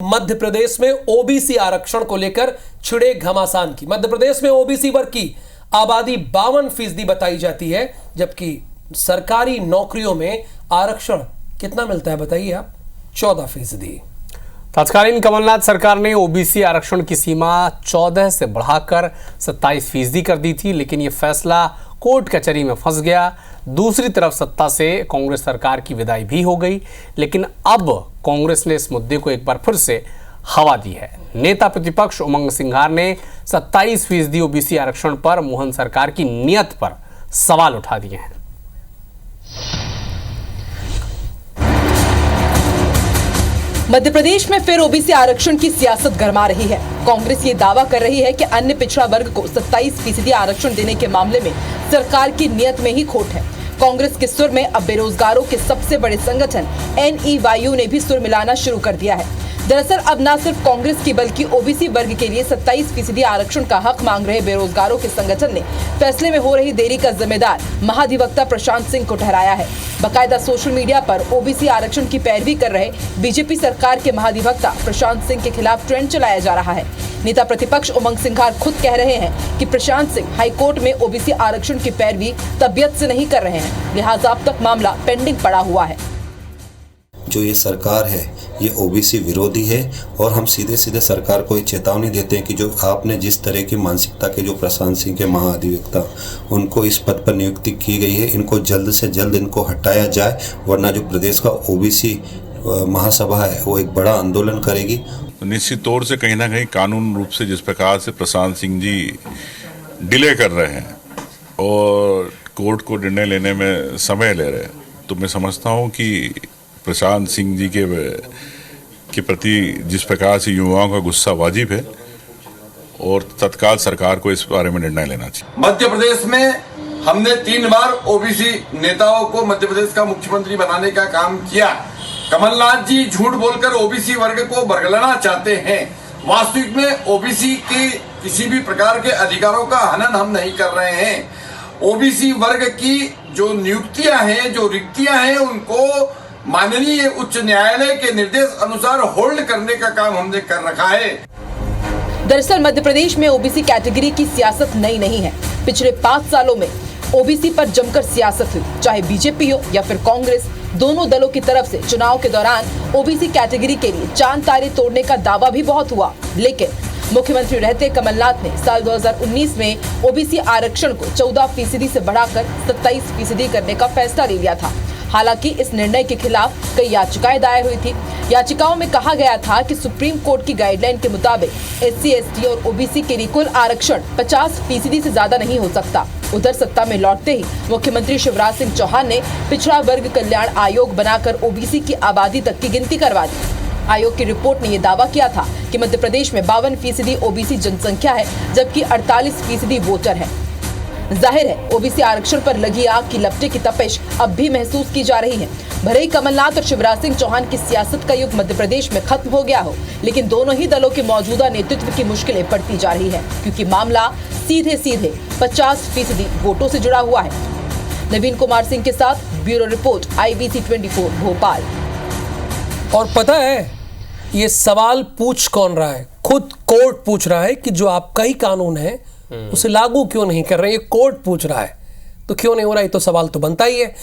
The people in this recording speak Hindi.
मध्य प्रदेश में ओबीसी आरक्षण को लेकर छिड़े घमासान की। मध्य प्रदेश में ओबीसी वर्ग की आबादी 52% बताई जाती है, जबकि सरकारी नौकरियों में आरक्षण कितना मिलता है बताइए आप? 14%। तत्कालीन कमलनाथ सरकार ने ओबीसी आरक्षण की सीमा 14 से बढ़ाकर 27% कर दी थी, लेकिन यह फैसला कोर्ट कचहरी में फंस गया। दूसरी तरफ सत्ता से कांग्रेस सरकार की विदाई भी हो गई, लेकिन अब कांग्रेस ने इस मुद्दे को एक बार फिर से हवा दी है। नेता प्रतिपक्ष उमंग सिंघार ने 27% ओबीसी आरक्षण पर मोहन सरकार की नीयत पर सवाल उठा दिए हैं। मध्य प्रदेश में फिर ओबीसी आरक्षण की सियासत गरमा रही है। कांग्रेस ये दावा कर रही है कि अन्य पिछड़ा वर्ग को 27% आरक्षण देने के मामले में सरकार की नीयत में ही खोट है। कांग्रेस के सुर में अब बेरोजगारों के सबसे बड़े संगठन NEYU ने भी सुर मिलाना शुरू कर दिया है। दरअसल अब न सिर्फ कांग्रेस की बल्कि ओबीसी वर्ग के लिए 27% आरक्षण का हक मांग रहे बेरोजगारों के संगठन ने फैसले में हो रही देरी का जिम्मेदार महाधिवक्ता प्रशांत सिंह को ठहराया है। बाकायदा सोशल मीडिया पर ओबीसी आरक्षण की पैरवी कर रहे बीजेपी सरकार के महाधिवक्ता प्रशांत सिंह के खिलाफ ट्रेंड चलाया जा रहा है। नेता प्रतिपक्ष उमंग सिंघार खुद कह रहे हैं कि प्रशांत सिंह हाईकोर्ट में ओबीसी आरक्षण की पैरवी तबियत से नहीं कर रहे हैं, लिहाजा अब तक मामला पेंडिंग पड़ा हुआ है। जो ये सरकार है ये ओबीसी विरोधी है और हम सीधे सीधे सरकार को ये चेतावनी देते हैं कि जो आपने जिस तरह की मानसिकता के जो प्रशांत सिंह के महाधिवक्ता उनको इस पद पर नियुक्ति की गई है, इनको जल्द से जल्द इनको हटाया जाए, वरना जो प्रदेश का ओबीसी महासभा है वो एक बड़ा आंदोलन करेगी। निश्चित तौर से कहीं ना कहीं कानून रूप से जिस प्रकार से प्रशांत सिंह जी डिले कर रहे हैं और कोर्ट को निर्णय लेने में समय ले रहे हैं, तो मैं समझता हूँ कि प्रशांत सिंह जी के प्रति जिस प्रकार से युवाओं का गुस्सा वाजिब है और तत्काल सरकार को इस बारे में निर्णय लेना चाहिए। मध्य प्रदेश में हमने 3 बार ओबीसी नेताओं को मध्य प्रदेश का मुख्यमंत्री बनाने का काम किया। कमलनाथ जी झूठ बोलकर ओबीसी वर्ग को बरगलाना चाहते हैं। वास्तविक में ओबीसी के किसी भी प्रकार के अधिकारों का हनन हम नहीं कर रहे हैं। ओबीसी वर्ग की जो नियुक्तियां हैं, जो रिक्तियां हैं, उनको माननीय उच्च न्यायालय के निर्देश अनुसार होल्ड करने का काम हमने कर रखा है। दरअसल मध्य प्रदेश में ओबीसी कैटेगरी की सियासत नई नहीं है। पिछले 5 सालों में ओबीसी पर जमकर सियासत हुई, चाहे बीजेपी हो या फिर कांग्रेस। दोनों दलों की तरफ से चुनाव के दौरान ओबीसी कैटेगरी के लिए चांद तारे तोड़ने का दावा भी बहुत हुआ, लेकिन मुख्यमंत्री रहते कमलनाथ ने साल 2019 में ओबीसी आरक्षण को 14% से बढ़ाकर 27% करने का फैसला ले लिया था। हालांकि इस निर्णय के खिलाफ कई याचिकाएं दायर हुई थी। याचिकाओं में कहा गया था कि सुप्रीम कोर्ट की गाइडलाइन के मुताबिक SC, ST और ओबीसी के लिए कुल आरक्षण 50% से ज्यादा नहीं हो सकता। उधर सत्ता में लौटते ही मुख्यमंत्री शिवराज सिंह चौहान ने पिछड़ा वर्ग कल्याण आयोग बनाकर ओबीसी की आबादी तक की गिनती करवा दी। आयोग की रिपोर्ट ने यह दावा किया था कि मध्य प्रदेश में 52% ओबीसी जनसंख्या है, जबकि 48% वोटर है। जाहिर है ओबीसी आरक्षण पर लगी आग की लपटे की तपिश अब भी महसूस की जा रही है। भले ही कमलनाथ और शिवराज सिंह चौहान की सियासत का युग मध्य प्रदेश में खत्म हो गया हो, लेकिन दोनों ही दलों के मौजूदा नेतृत्व की मुश्किलें बढ़ती जा रही है, क्योंकि मामला सीधे 50% वोटों से जुड़ा हुआ है। नवीन कुमार सिंह के साथ ब्यूरो रिपोर्ट IBC 24 भोपाल। और पता है ये सवाल पूछ कौन रहा है? खुद कोर्ट पूछ रहा है कि जो आपका ही कानून है उसे लागू क्यों नहीं कर रहे? ये कोर्ट पूछ रहा है, तो क्यों नहीं हो रहा? ये तो सवाल तो बनता ही है।